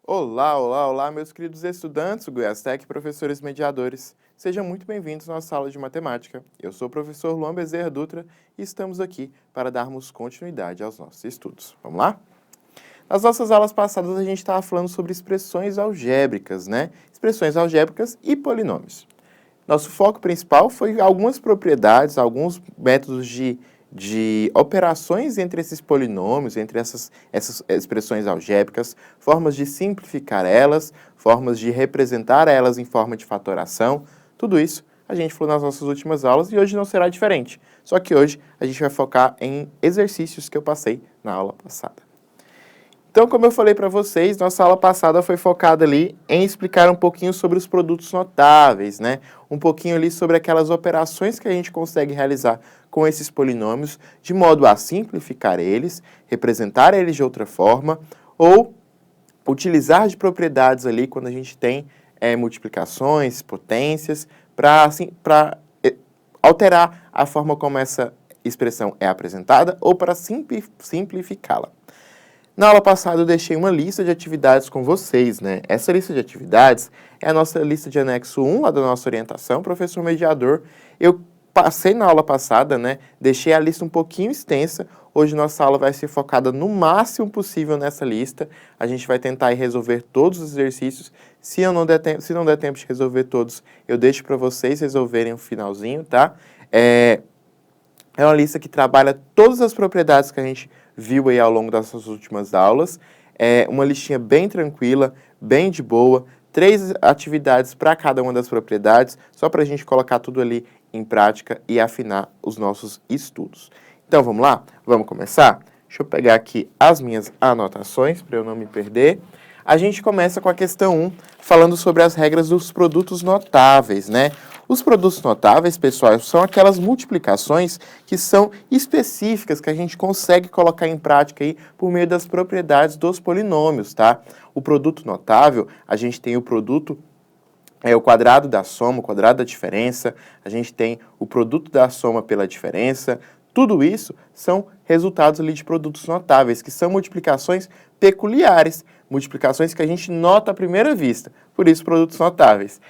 Olá, olá, olá, meus queridos estudantes do Goiás Tech, professores mediadores. Sejam muito bem-vindos à nossa aula de matemática. Eu sou o professor Luan Bezerra Dutra e estamos aqui para darmos continuidade aos nossos estudos. Vamos lá? Nas nossas aulas passadas a gente estava falando sobre expressões algébricas, né? Expressões algébricas e polinômios. Nosso foco principal foi algumas propriedades, alguns métodos de operações entre esses polinômios, entre essas expressões algébricas, formas de simplificar elas, formas de representar elas em forma de fatoração. Tudo isso a gente falou nas nossas últimas aulas e hoje não será diferente. Só que hoje a gente vai focar em exercícios que eu passei na aula passada. Então, como eu falei para vocês, nossa aula passada foi focada ali em explicar um pouquinho sobre os produtos notáveis, né? Um pouquinho ali sobre aquelas operações que a gente consegue realizar com esses polinômios, de modo a simplificar eles, representar eles de outra forma, ou utilizar de propriedades ali quando a gente tem multiplicações, potências, para alterar a forma como essa expressão é apresentada ou para simplificá-la. Na aula passada eu deixei uma lista de atividades com vocês, né? Essa lista de atividades é a nossa lista de anexo 1, lá da nossa orientação, professor mediador. Eu passei na aula passada, né? Deixei a lista um pouquinho extensa. Hoje nossa aula vai ser focada no máximo possível nessa lista. A gente vai tentar resolver todos os exercícios. Se não der tempo de resolver todos, eu deixo para vocês resolverem o finalzinho, tá? É uma lista que trabalha todas as propriedades que a gente viu aí ao longo dessas últimas aulas. É uma listinha bem tranquila, bem de boa, 3 atividades para cada uma das propriedades, só para a gente colocar tudo ali em prática e afinar os nossos estudos. Então vamos lá? Vamos começar? Deixa eu pegar aqui as minhas anotações para eu não me perder. A gente começa com a questão 1, falando sobre as regras dos produtos notáveis, né? Os produtos notáveis, pessoal, são aquelas multiplicações que são específicas, que a gente consegue colocar em prática aí por meio das propriedades dos polinômios, tá? O produto notável, a gente tem o produto, o quadrado da soma, o quadrado da diferença, a gente tem o produto da soma pela diferença. Tudo isso são resultados ali de produtos notáveis, que são multiplicações peculiares, multiplicações que a gente nota à primeira vista, por isso produtos notáveis.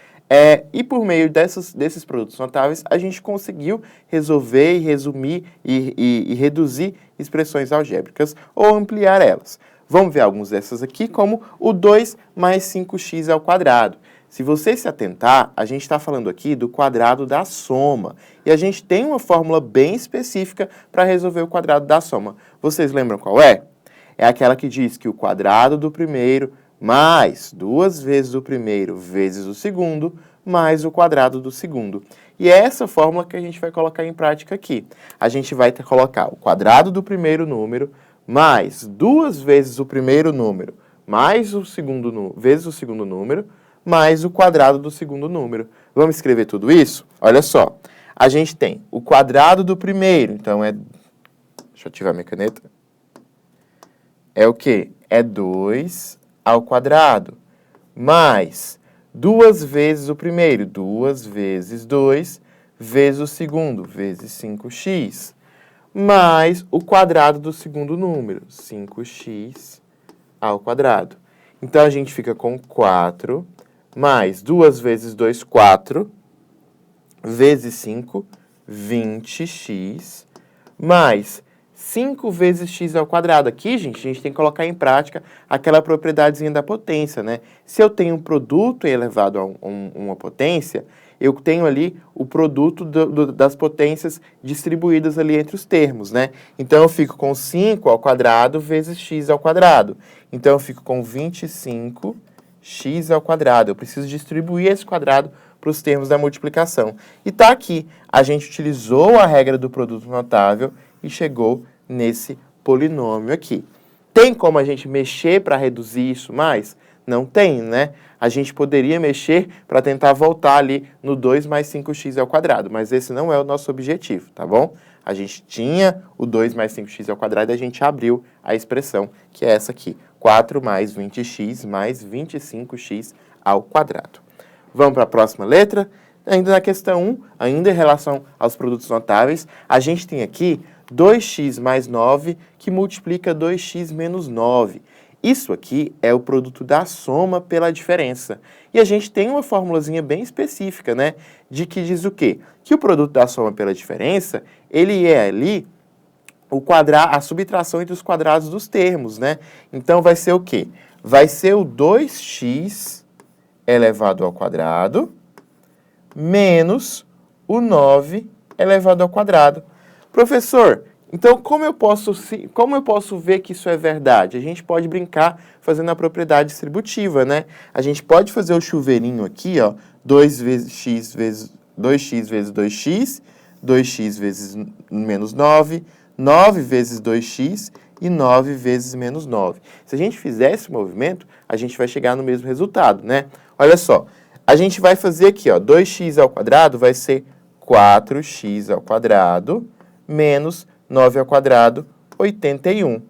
E por meio desses produtos notáveis, a gente conseguiu resolver e resumir e reduzir expressões algébricas ou ampliar elas. Vamos ver algumas dessas aqui, como o 2 mais 5x ao quadrado. Se você se atentar, a gente está falando aqui do quadrado da soma. E a gente tem uma fórmula bem específica para resolver o quadrado da soma. Vocês lembram qual é? É aquela que diz que o quadrado do primeiro mais 2 vezes o primeiro vezes o segundo, mais o quadrado do segundo. E é essa fórmula que a gente vai colocar em prática aqui. A gente vai colocar o quadrado do primeiro número, mais 2 vezes o primeiro número, mais o segundo vezes o segundo número, mais o quadrado do segundo número. Vamos escrever tudo isso? Olha só. A gente tem o quadrado do primeiro, então deixa eu ativar minha caneta. É o quê? É 2 ao quadrado, mais 2 vezes o primeiro, 2 vezes 2, vezes o segundo, vezes 5x, mais o quadrado do segundo número, 5x ao quadrado. Então, a gente fica com 4, mais 2 vezes 2, 4, vezes 5, 20x, mais 5 vezes x ao quadrado. Aqui, gente, a gente tem que colocar em prática aquela propriedadezinha da potência, né? Se eu tenho um produto elevado a uma potência, eu tenho ali o produto das potências distribuídas ali entre os termos, né? Então, eu fico com 5 ao quadrado vezes x ao quadrado. Então, eu fico com 25x ao quadrado. Eu preciso distribuir esse quadrado para os termos da multiplicação. E tá aqui. A gente utilizou a regra do produto notável e chegou nesse polinômio aqui. Tem como a gente mexer para reduzir isso mais? Não tem, né? A gente poderia mexer para tentar voltar ali no 2 mais 5x ao quadrado, mas esse não é o nosso objetivo, tá bom? A gente tinha o 2 mais 5x ao quadrado e a gente abriu a expressão, que é essa aqui, 4 mais 20x mais 25x ao quadrado. Vamos para a próxima letra? Ainda na questão 1, ainda em relação aos produtos notáveis, a gente tem aqui 2x mais 9, que multiplica 2x menos 9. Isso aqui é o produto da soma pela diferença. E a gente tem uma formulazinha bem específica, né? De que diz o quê? Que o produto da soma pela diferença, ele é ali a subtração entre os quadrados dos termos, né? Então vai ser o quê? Vai ser o 2x elevado ao quadrado menos o 9 elevado ao quadrado. Professor, então como eu posso ver que isso é verdade? A gente pode brincar fazendo a propriedade distributiva, né? A gente pode fazer o chuveirinho aqui, ó, 2x vezes 2x, 2x vezes menos 9, 9 vezes 2x e 9 vezes menos 9. Se a gente fizer esse movimento, a gente vai chegar no mesmo resultado, né? Olha só, a gente vai fazer aqui, ó, 2x ao quadrado vai ser 4x ao quadrado menos 9 ao quadrado, 81.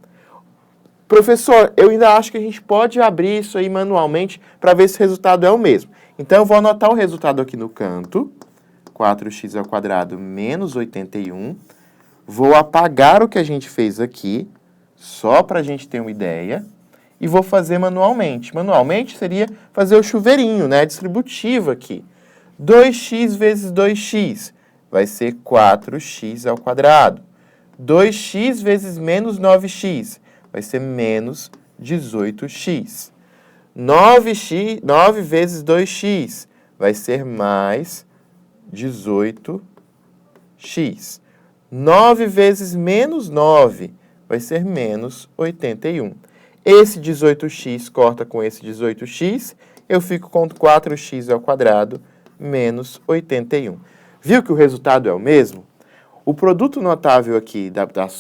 Professor, eu ainda acho que a gente pode abrir isso aí manualmente para ver se o resultado é o mesmo. Então, eu vou anotar o resultado aqui no canto, 4x ao quadrado menos 81. Vou apagar o que a gente fez aqui, só para a gente ter uma ideia, e vou fazer manualmente. Manualmente seria fazer o chuveirinho, né, distributivo aqui. 2x vezes 2x vai ser 4x ao quadrado. 2x vezes menos 9x vai ser menos 18x. 9 vezes 2x vai ser mais 18x. 9 vezes menos 9 vai ser menos 81. Esse 18x corta com esse 18x, eu fico com 4x ao quadrado menos 81. Viu que o resultado é o mesmo? O produto notável aqui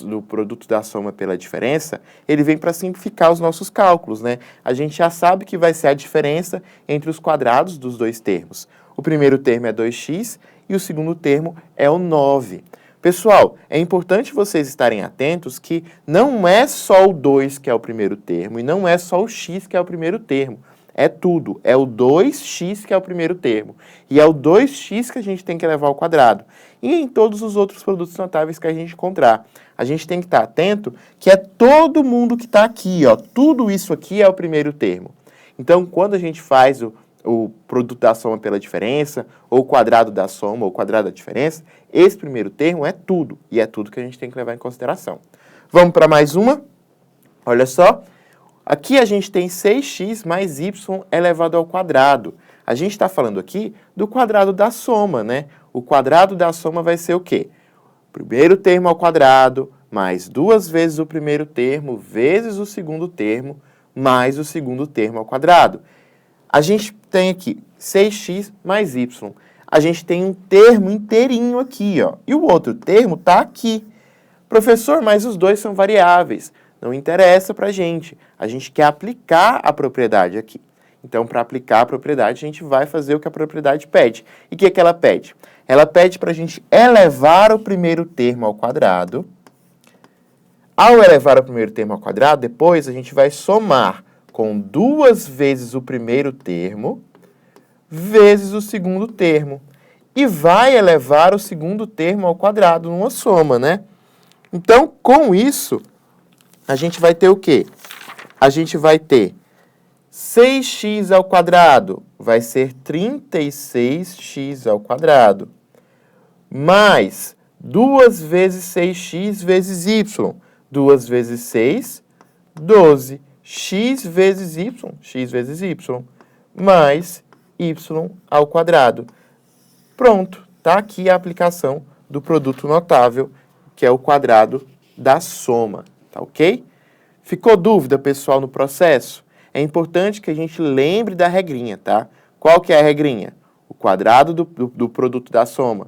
do produto da soma pela diferença, ele vem para simplificar os nossos cálculos, né? A gente já sabe que vai ser a diferença entre os quadrados dos dois termos. O primeiro termo é 2x e o segundo termo é o 9. Pessoal, é importante vocês estarem atentos que não é só o 2 que é o primeiro termo e não é só o x que é o primeiro termo. É tudo. É o 2x que é o primeiro termo. E é o 2x que a gente tem que elevar ao quadrado. E em todos os outros produtos notáveis que a gente encontrar. A gente tem que estar atento que é todo mundo que está aqui, ó. Tudo isso aqui é o primeiro termo. Então, quando a gente faz o produto da soma pela diferença, ou o quadrado da soma, ou o quadrado da diferença, esse primeiro termo é tudo. E é tudo que a gente tem que levar em consideração. Vamos para mais uma? Olha só. Aqui a gente tem 6x mais y elevado ao quadrado. A gente está falando aqui do quadrado da soma, né? O quadrado da soma vai ser o quê? Primeiro termo ao quadrado, mais 2 vezes o primeiro termo, vezes o segundo termo, mais o segundo termo ao quadrado. A gente tem aqui 6x mais y. A gente tem um termo inteirinho aqui, ó. E o outro termo está aqui. Professor, mas os dois são variáveis. Não interessa para a gente quer aplicar a propriedade aqui. Então, para aplicar a propriedade, a gente vai fazer o que a propriedade pede. E o que é que ela pede? Ela pede para a gente elevar o primeiro termo ao quadrado. Ao elevar o primeiro termo ao quadrado, depois a gente vai somar com 2 vezes o primeiro termo, vezes o segundo termo. E vai elevar o segundo termo ao quadrado numa soma, né? Então, com isso, a gente vai ter o quê? A gente vai ter 6x ao quadrado vai ser 36x ao quadrado, mais 2 vezes 6x vezes y. 2 vezes 6, 12. X vezes y, mais y ao quadrado. Pronto, tá aqui a aplicação do produto notável, que é o quadrado da soma. Tá ok? Ficou dúvida, pessoal, no processo? É importante que a gente lembre da regrinha, tá? Qual que é a regrinha? O quadrado do produto da soma.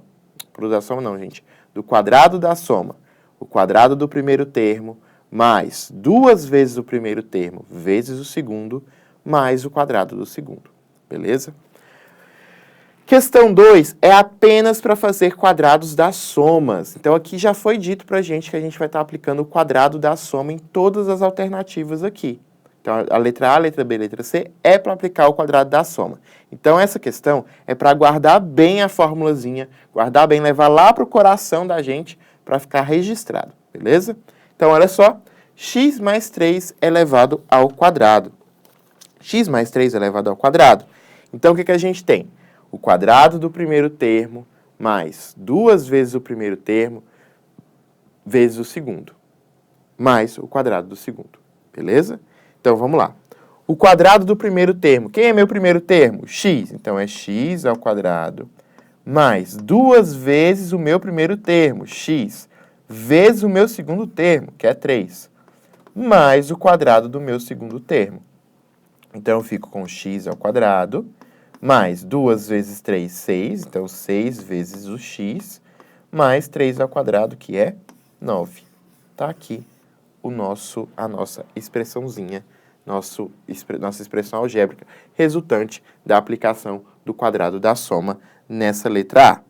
Produto da soma não, gente. Do quadrado da soma. O quadrado do primeiro termo, mais 2 vezes o primeiro termo, vezes o segundo, mais o quadrado do segundo. Beleza? Questão 2 é apenas para fazer quadrados das somas. Então, aqui já foi dito para a gente que a gente vai estar aplicando o quadrado da soma em todas as alternativas aqui. Então, a letra A, a letra B, a letra C é para aplicar o quadrado da soma. Então, essa questão é para guardar bem a formulazinha, guardar bem, levar lá para o coração da gente para ficar registrado, beleza? Então, olha só, x mais 3 elevado ao quadrado. X mais 3 elevado ao quadrado. Então, o que a gente tem? O quadrado do primeiro termo mais 2 vezes o primeiro termo vezes o segundo, mais o quadrado do segundo. Beleza? Então, vamos lá. O quadrado do primeiro termo. Quem é meu primeiro termo? X. Então, é x ao quadrado mais 2 vezes o meu primeiro termo, x, vezes o meu segundo termo, que é 3, mais o quadrado do meu segundo termo. Então, eu fico com x ao quadrado, mais 2 vezes 3, 6. Então, 6 vezes o x, mais 3 ao quadrado, que é 9. Está aqui a nossa expressãozinha, nossa expressão algébrica, resultante da aplicação do quadrado da soma nessa letra A.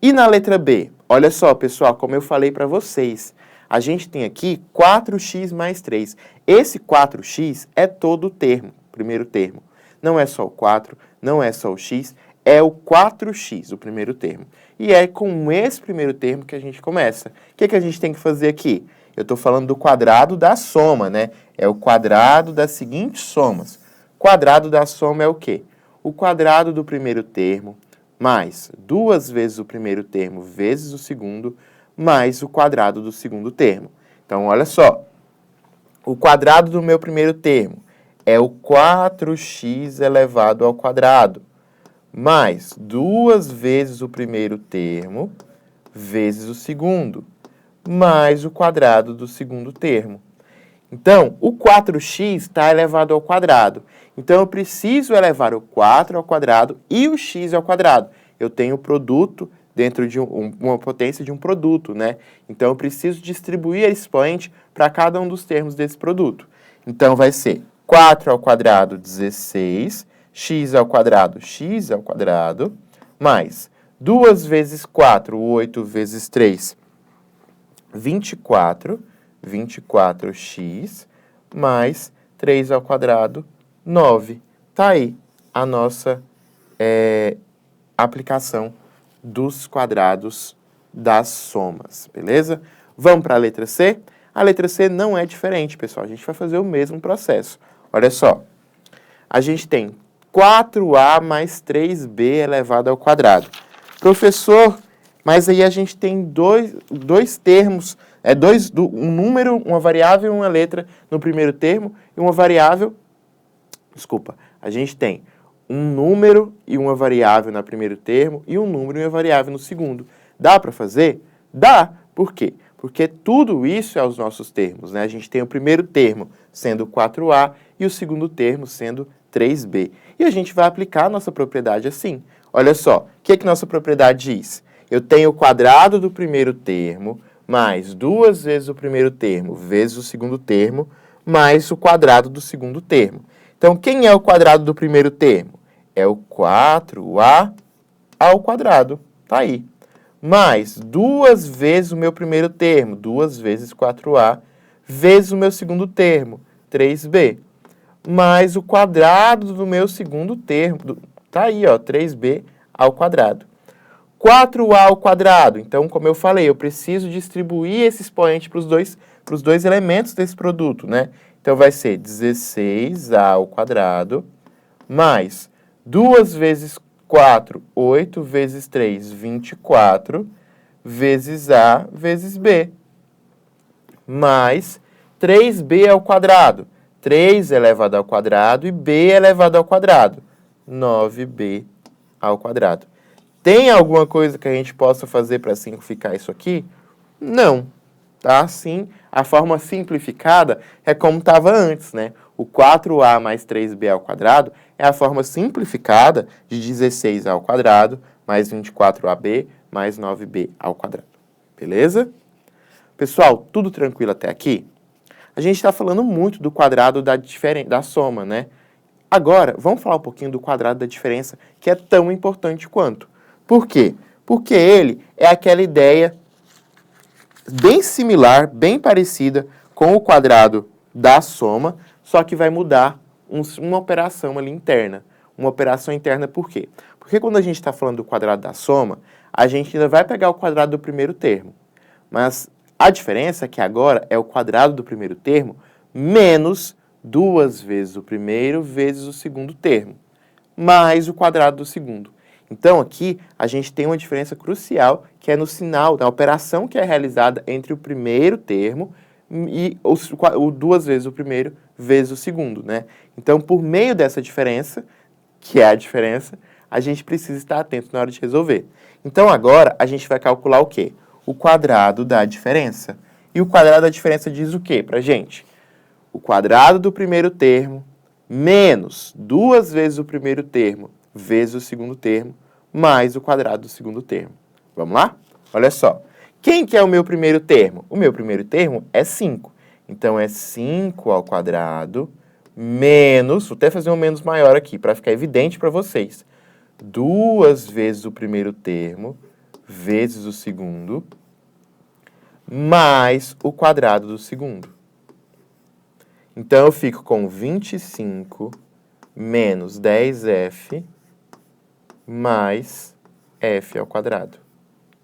E na letra B? Olha só, pessoal, como eu falei para vocês, a gente tem aqui 4x mais 3. Esse 4x é todo o termo, primeiro termo. Não é só o 4, não é só o x, é o 4x, o primeiro termo. E é com esse primeiro termo que a gente começa. O que a gente tem que fazer aqui? Eu estou falando do quadrado da soma, né? É o quadrado das seguintes somas. Quadrado da soma é o quê? O quadrado do primeiro termo mais 2 vezes o primeiro termo vezes o segundo, mais o quadrado do segundo termo. Então, olha só. O quadrado do meu primeiro termo é o 4x elevado ao quadrado, mais 2 vezes o primeiro termo vezes o segundo, mais o quadrado do segundo termo. Então, o 4x está elevado ao quadrado. Então, eu preciso elevar o 4 ao quadrado e o x ao quadrado. Eu tenho o produto dentro de uma potência de um produto, né? Então, eu preciso distribuir esse expoente para cada um dos termos desse produto. Então, vai ser 4 ao quadrado, 16, x ao quadrado, mais 2 vezes 4, 8 vezes 3, 24, 24x, mais 3 ao quadrado, 9. Tá aí a nossa aplicação dos quadrados das somas, beleza? Vamos para a letra C? A letra C não é diferente, pessoal. A gente vai fazer o mesmo processo. Olha só. A gente tem 4a mais 3b elevado ao quadrado. Professor, mas aí a gente tem dois termos, um número, uma variável e uma letra no primeiro termo e uma variável... Desculpa, a gente tem um número e uma variável no primeiro termo e um número e uma variável no segundo. Dá para fazer? Dá. Por quê? Porque tudo isso é os nossos termos, né? A gente tem o primeiro termo sendo 4a e o segundo termo sendo 3b. E a gente vai aplicar a nossa propriedade assim. Olha só, o que nossa propriedade diz? Eu tenho o quadrado do primeiro termo mais 2 vezes o primeiro termo vezes o segundo termo mais o quadrado do segundo termo. Então, quem é o quadrado do primeiro termo? É o 4a ao quadrado. Tá aí. Mais 2 vezes o meu primeiro termo, 2 vezes 4a, vezes o meu segundo termo, 3b. Mais o quadrado do meu segundo termo, tá aí, ó, 3b ao quadrado. 4a ao quadrado. Então, como eu falei, eu preciso distribuir esse expoente para os dois elementos desse produto, né? Então, vai ser 16a ao quadrado, mais 2 vezes 4, 8 vezes 3, 24, vezes a vezes b, mais 3b ao quadrado. 3 elevado ao quadrado e b elevado ao quadrado. 9b ao quadrado. Tem alguma coisa que a gente possa fazer para simplificar isso aqui? Não. Tá? Assim, a forma simplificada é como estava antes, né? O 4a mais 3b ao quadrado é a forma simplificada de 16 ao quadrado mais 24ab mais 9b ao quadrado. Beleza? Pessoal, tudo tranquilo até aqui? A gente está falando muito do quadrado da soma, né? Agora, vamos falar um pouquinho do quadrado da diferença, que é tão importante quanto. Por quê? Porque ele é aquela ideia bem similar, bem parecida com o quadrado da soma, só que vai mudar uma operação ali interna. Uma operação interna por quê? Porque quando a gente está falando do quadrado da soma, a gente ainda vai pegar o quadrado do primeiro termo. Mas A diferença é que agora é o quadrado do primeiro termo menos 2 vezes o primeiro vezes o segundo termo, mais o quadrado do segundo. Então, aqui, a gente tem uma diferença crucial, que é no sinal, na operação que é realizada entre o primeiro termo e o 2 vezes o primeiro vezes o segundo, né? Então, por meio dessa diferença, que é a diferença, a gente precisa estar atento na hora de resolver. Então, agora, a gente vai calcular o quê? O quadrado da diferença. E o quadrado da diferença diz o quê pra gente? O quadrado do primeiro termo menos 2 vezes o primeiro termo vezes o segundo termo, mais o quadrado do segundo termo. Vamos lá? Olha só. Quem que é o meu primeiro termo? O meu primeiro termo é 5. Então, é 5 ao quadrado menos, vou até fazer um menos maior aqui, para ficar evidente para vocês. 2 vezes o primeiro termo vezes o segundo, mais o quadrado do segundo. Então, eu fico com 25 menos 10f mais f ao quadrado.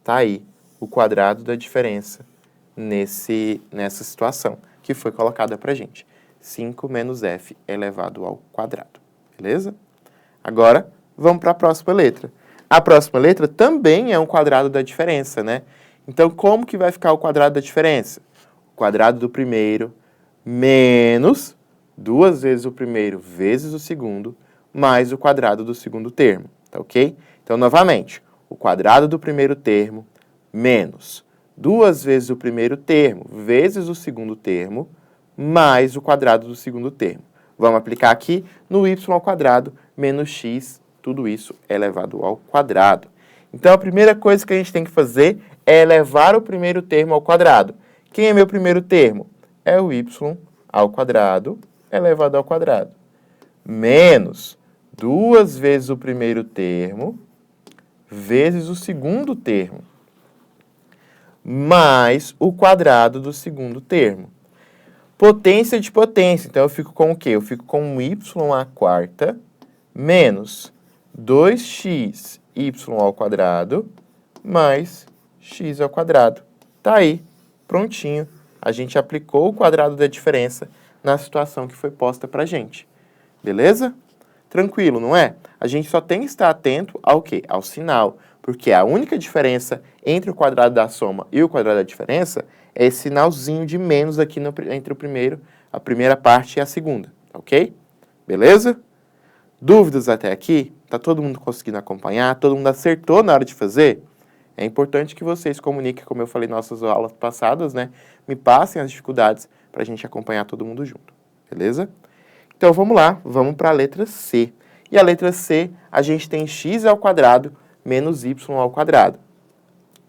Tá aí o quadrado da diferença nessa situação que foi colocada pra gente. 5 menos f elevado ao quadrado. Beleza? Agora, vamos para a próxima letra. A próxima letra também é um quadrado da diferença, né? Então, como que vai ficar o quadrado da diferença? O quadrado do primeiro menos 2 vezes o primeiro vezes o segundo, mais o quadrado do segundo termo, tá ok? Então, novamente, o quadrado do primeiro termo menos 2 vezes o primeiro termo vezes o segundo termo, mais o quadrado do segundo termo. Vamos aplicar aqui no y ao quadrado menos x, tudo isso elevado ao quadrado. Então, a primeira coisa que a gente tem que fazer é elevar o primeiro termo ao quadrado. Quem é meu primeiro termo? É o y ao quadrado elevado ao quadrado. Menos 2 vezes o primeiro termo vezes o segundo termo, mais o quadrado do segundo termo. Potência de potência. Então, eu fico com o quê? Eu fico com y à quarta menos 2x y ao quadrado mais x ao quadrado. Tá aí, prontinho. A gente aplicou o quadrado da diferença na situação que foi posta pra gente. Beleza? Tranquilo, não é? A gente só tem que estar atento ao quê? Ao sinal. Porque a única diferença entre o quadrado da soma e o quadrado da diferença é esse sinalzinho de menos aqui entre a primeira parte e a segunda, ok? Beleza? Dúvidas até aqui? Tá todo mundo conseguindo acompanhar? Todo mundo acertou na hora de fazer? É importante que vocês comuniquem, como eu falei nas nossas aulas passadas, né? Me passem as dificuldades para a gente acompanhar todo mundo junto, beleza? Então, vamos lá, vamos para a letra C. E a letra C, a gente tem x ao quadrado menos y ao quadrado.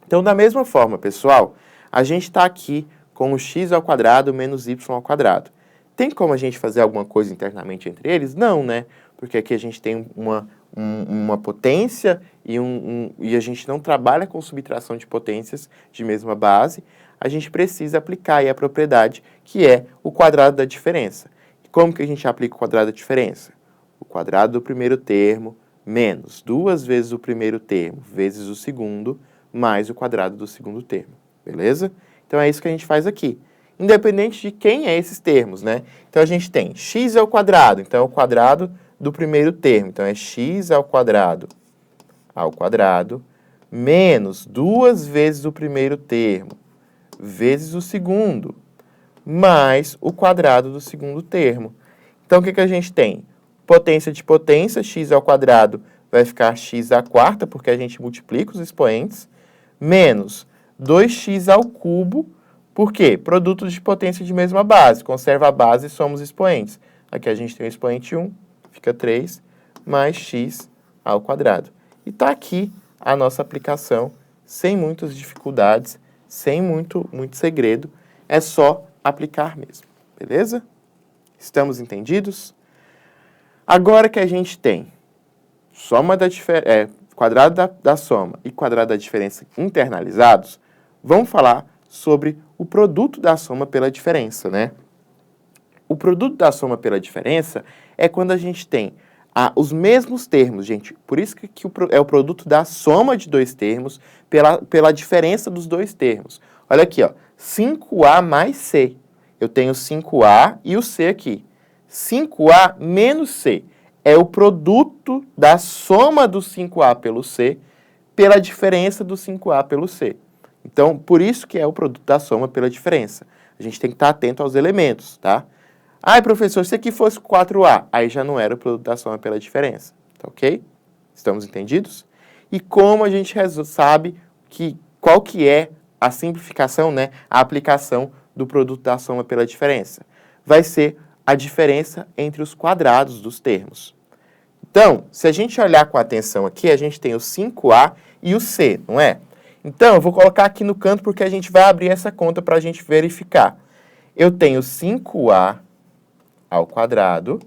Então, da mesma forma, pessoal, a gente está aqui com o x ao quadrado menos y ao quadrado. Tem como a gente fazer alguma coisa internamente entre eles? Não, né? Porque aqui a gente tem uma potência e a gente não trabalha com subtração de potências de mesma base. A gente precisa aplicar aí a propriedade que é o quadrado da diferença. E como que a gente aplica o quadrado da diferença? O quadrado do primeiro termo menos 2 vezes o primeiro termo vezes o segundo, mais o quadrado do segundo termo, beleza? Então, é isso que a gente faz aqui. Independente de quem é esses termos, né? Então, a gente tem x ao quadrado, então é o quadrado do primeiro termo. Então, é x ao quadrado, menos 2 vezes o primeiro termo, vezes o segundo, mais o quadrado do segundo termo. Então, o que a gente tem? Potência de potência, x ao quadrado vai ficar x à quarta, porque a gente multiplica os expoentes, menos 2x ao cubo, por quê? Produto de potência de mesma base, conserva a base e somos expoentes. Aqui a gente tem o expoente 1, fica 3, mais x ao quadrado. E está aqui a nossa aplicação, sem muitas dificuldades, sem muito segredo, é só aplicar mesmo, beleza? Estamos entendidos? Agora que a gente tem quadrado da soma e quadrado da diferença internalizados, vamos falar sobre o produto da soma pela diferença, né? O produto da soma pela diferença é quando a gente tem os mesmos termos, gente. Por isso que é o produto da soma de dois termos pela diferença dos dois termos. Olha aqui, ó. 5A mais C. Eu tenho 5A e o C aqui. 5A menos C é o produto da soma do 5A pelo C pela diferença do 5A pelo C. Então, por isso que é o produto da soma pela diferença. A gente tem que estar atento aos elementos, tá? Ai, professor, se aqui fosse 4A, aí já não era o produto da soma pela diferença, tá ok? Estamos entendidos? E como a gente sabe qual que é a simplificação, né? A aplicação do produto da soma pela diferença? Vai ser a diferença entre os quadrados dos termos. Então, se a gente olhar com atenção aqui, a gente tem o 5A e o C, não é? Então, eu vou colocar aqui no canto porque a gente vai abrir essa conta para a gente verificar. Eu tenho 5A ao quadrado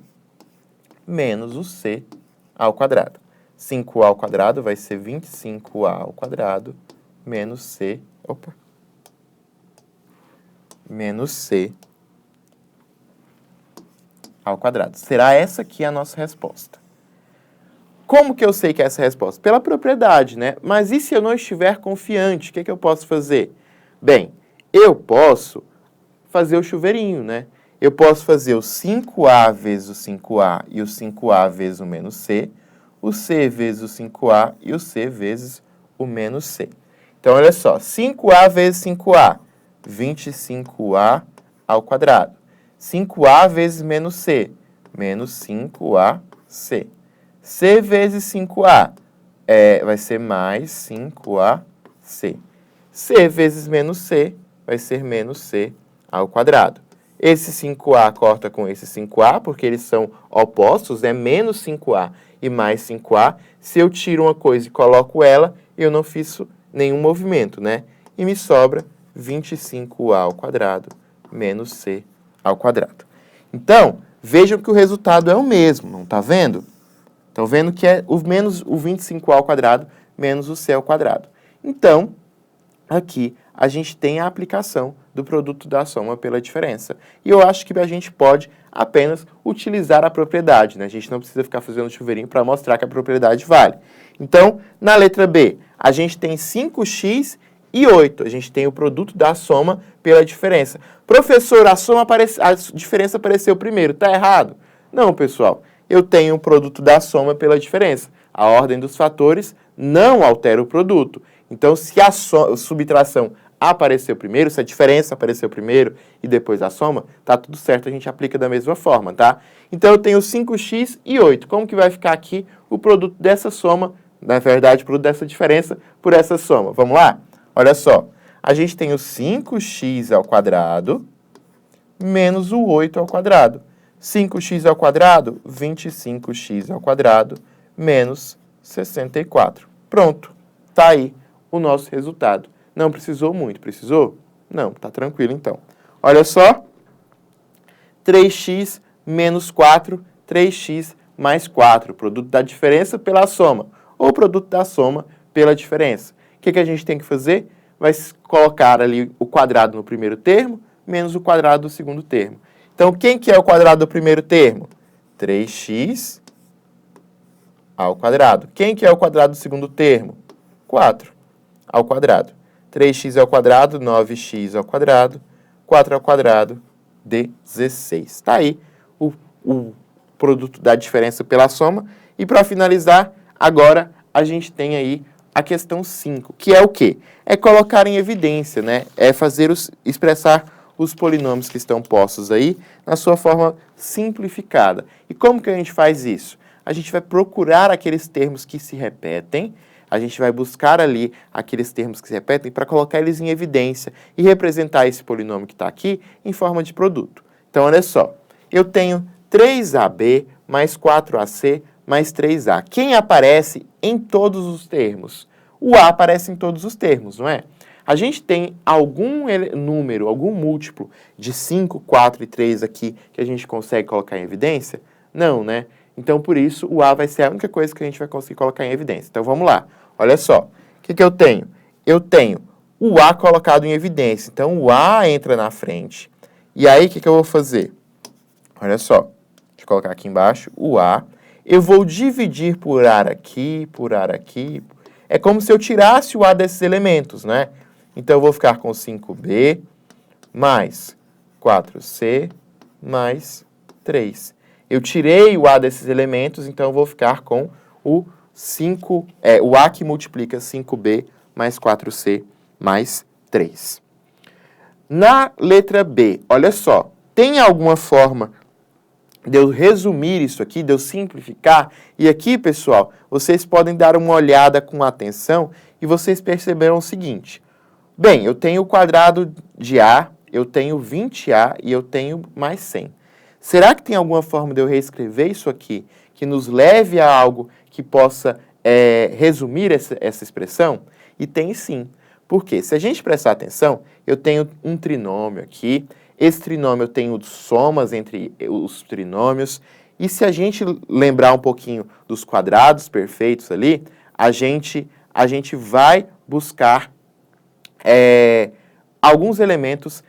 menos o C ao quadrado. 5A ao quadrado vai ser 25A ao quadrado menos C, menos C ao quadrado. Será essa aqui a nossa resposta. Como que eu sei que é essa resposta? Pela propriedade, né? Mas e se eu não estiver confiante? O que eu posso fazer? Bem, eu posso fazer o chuveirinho, né? Eu posso fazer o 5A vezes o 5A e o 5A vezes o menos C, o C vezes o 5A e o C vezes o menos C. Então, olha só, 5A vezes 5A, 25A ao quadrado. 5A vezes menos C, menos 5AC. C vezes 5A vai ser mais 5AC. C vezes menos C vai ser menos C ao quadrado. Esse 5A corta com esse 5A, porque eles são opostos, é menos 5A e mais 5A. Se eu tiro uma coisa e coloco ela, eu não fiz nenhum movimento, né? E me sobra 25A ao quadrado menos C ao quadrado. Então, vejam que o resultado é o mesmo, não está vendo? Estão vendo que é menos o 25A ao quadrado menos o C ao quadrado. Então, aqui a gente tem a aplicação do produto da soma pela diferença. E eu acho que a gente pode apenas utilizar a propriedade, né? A gente não precisa ficar fazendo chuveirinho para mostrar que a propriedade vale. Então, na letra B, a gente tem 5x e 8. A gente tem o produto da soma pela diferença. Professor, a diferença apareceu primeiro. Está errado? Não, pessoal. Eu tenho o produto da soma pela diferença. A ordem dos fatores não altera o produto. Então, se a subtração apareceu primeiro, se a diferença apareceu primeiro e depois a soma, tá tudo certo, a gente aplica da mesma forma, tá? Então, eu tenho 5x e 8. Como que vai ficar aqui o produto dessa soma, na verdade, o produto dessa diferença por essa soma? Vamos lá? Olha só, a gente tem o 5x ao quadrado menos o 8 ao quadrado. 5x ao quadrado, 25x ao quadrado, menos 64. Pronto, tá aí o nosso resultado. Não precisou muito, precisou? Não, tá tranquilo então. Olha só, 3x menos 4, 3x mais 4, produto da diferença pela soma, ou produto da soma pela diferença. O que a gente tem que fazer? Vai colocar ali o quadrado no primeiro termo, menos o quadrado do segundo termo. Então, quem que é o quadrado do primeiro termo? 3x ao quadrado. Quem que é o quadrado do segundo termo? 4 ao quadrado. 3x ao quadrado, 9x ao quadrado, 4 ao quadrado, 16. Está aí o produto da diferença pela soma. E para finalizar, agora a gente tem aí a questão 5, que é o quê? É colocar em evidência, né? É expressar os polinômios que estão postos aí na sua forma simplificada. E como que a gente faz isso? A gente vai procurar aqueles termos que se repetem, a gente vai buscar ali aqueles termos que se repetem para colocar eles em evidência e representar esse polinômio que está aqui em forma de produto. Então, olha só, eu tenho 3AB mais 4AC mais 3A. Quem aparece em todos os termos? O A aparece em todos os termos, não é? A gente tem algum número, algum múltiplo de 5, 4 e 3 aqui que a gente consegue colocar em evidência? Não, né? Então, por isso, o A vai ser a única coisa que a gente vai conseguir colocar em evidência. Então, vamos lá. Olha só. O que eu tenho? Eu tenho o A colocado em evidência. Então, o A entra na frente. E aí, o que eu vou fazer? Olha só. Deixa eu colocar aqui embaixo o A. Eu vou dividir por A aqui, por A aqui. É como se eu tirasse o A desses elementos, né? Então, eu vou ficar com 5B mais 4C mais 3. Eu tirei o A desses elementos, então eu vou ficar com o A que multiplica 5B mais 4C mais 3. Na letra B, olha só, tem alguma forma de eu resumir isso aqui, de eu simplificar? E aqui, pessoal, vocês podem dar uma olhada com atenção e vocês perceberão o seguinte. Bem, eu tenho o quadrado de A, eu tenho 20A e eu tenho mais 100. Será que tem alguma forma de eu reescrever isso aqui que nos leve a algo que possa resumir essa expressão? E tem sim. Porque se a gente prestar atenção, eu tenho um trinômio aqui, esse trinômio eu tenho somas entre os trinômios, e se a gente lembrar um pouquinho dos quadrados perfeitos ali, a gente vai buscar alguns elementos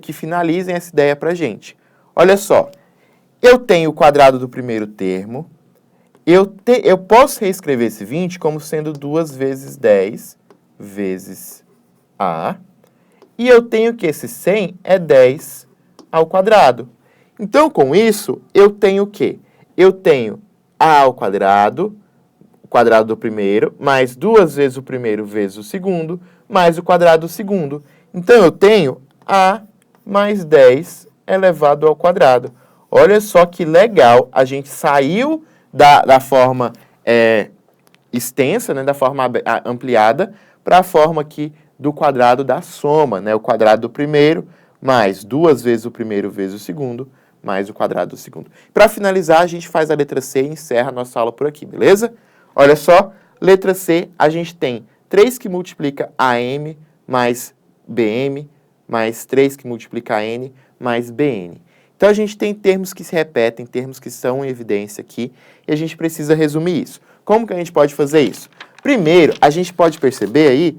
que finalizem essa ideia para a gente. Olha só, eu tenho o quadrado do primeiro termo, eu posso reescrever esse 20 como sendo 2 vezes 10 vezes A, e eu tenho que esse 100 é 10 ao quadrado. Então, com isso, eu tenho o quê? Eu tenho A ao quadrado, o quadrado do primeiro, mais 2 vezes o primeiro vezes o segundo, mais o quadrado do segundo. Então, eu tenho A mais 10 elevado ao quadrado. Olha só que legal, a gente saiu da forma extensa, né, da forma ampliada, para a forma aqui do quadrado da soma, né, o quadrado do primeiro, mais 2 vezes o primeiro vezes o segundo, mais o quadrado do segundo. Para finalizar, a gente faz a letra C e encerra a nossa aula por aqui, beleza? Olha só, letra C, a gente tem 3 que multiplica AM mais BM, mais 3 que multiplica N, mais BN. Então, a gente tem termos que se repetem, termos que estão em evidência aqui, e a gente precisa resumir isso. Como que a gente pode fazer isso? Primeiro, a gente pode perceber aí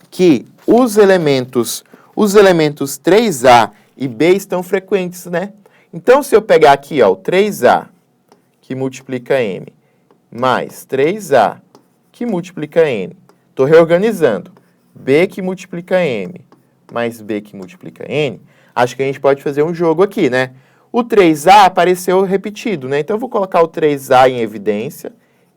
que os elementos 3A e B estão frequentes, né? Então, se eu pegar aqui, ó, o 3A, que multiplica M, mais 3A, que multiplica N, estou reorganizando, B que multiplica M, mais B que multiplica N, acho que a gente pode fazer um jogo aqui, né? O 3A apareceu repetido, né? Então, eu vou colocar o 3A em evidência,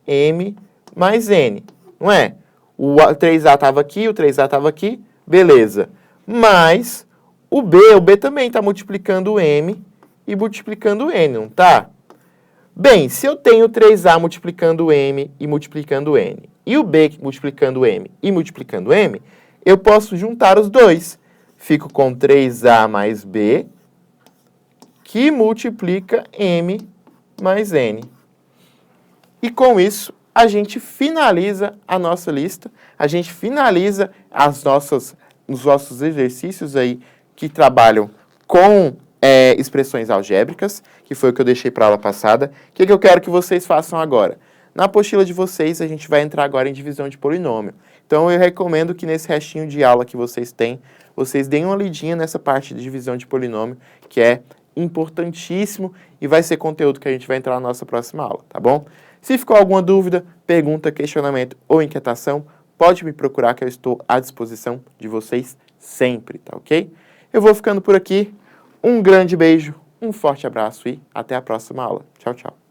M mais N, não é? O 3A estava aqui, o 3A estava aqui, beleza. Mas o B também está multiplicando o M e multiplicando o N, não está? Bem, se eu tenho 3A multiplicando M e multiplicando N, e o B multiplicando M e multiplicando M, eu posso juntar os dois. Fico com 3A mais B, que multiplica M mais N. E com isso, a gente finaliza a nossa lista, a gente finaliza os nossos exercícios aí que trabalham com expressões algébricas, que foi o que eu deixei para a aula passada. O que eu quero que vocês façam agora? Na apostila de vocês, a gente vai entrar agora em divisão de polinômio. Então, eu recomendo que nesse restinho de aula que vocês têm, vocês deem uma lidinha nessa parte de divisão de polinômio, que é importantíssimo e vai ser conteúdo que a gente vai entrar na nossa próxima aula, tá bom? Se ficou alguma dúvida, pergunta, questionamento ou inquietação, pode me procurar que eu estou à disposição de vocês sempre, tá ok? Eu vou ficando por aqui. Um grande beijo, um forte abraço e até a próxima aula. Tchau, tchau.